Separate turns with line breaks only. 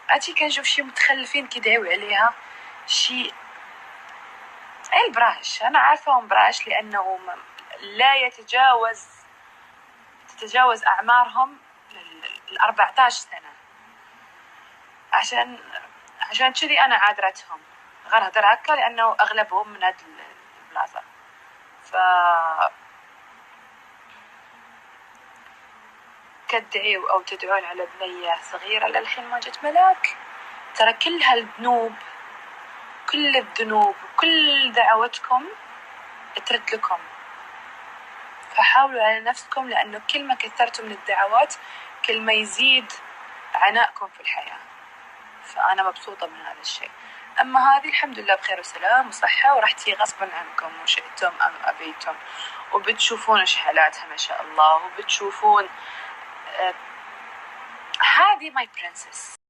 عرفتي كنشوف شي متخلفين كيدعيو عليها شي البراش. انا عارفاهم براش لانه لا تتجاوز اعمارهم 14 سنة. عشان كذي انا عادرتهم غير هدر هكا لانه اغلبهم من هاد البلاصة. كتدعيو او تدعون على بنية صغيرة للحين ما جت ملاك، ترى كل هالذنوب كل الذنوب وكل دعوتكم ترد لكم. فحاولوا على نفسكم لأنه كل ما كثرتوا من الدعوات كل ما يزيد عناءكم في الحياة. فأنا مبسوطة من هذا الشيء. أما هذه الحمد لله بخير وسلام وصحة وراح تيجي غصبا عنكم وشئتم أم أبيتم، وبتشوفون إيش حالاتها ما شاء الله، وبتشوفون هذه ماي برنسس.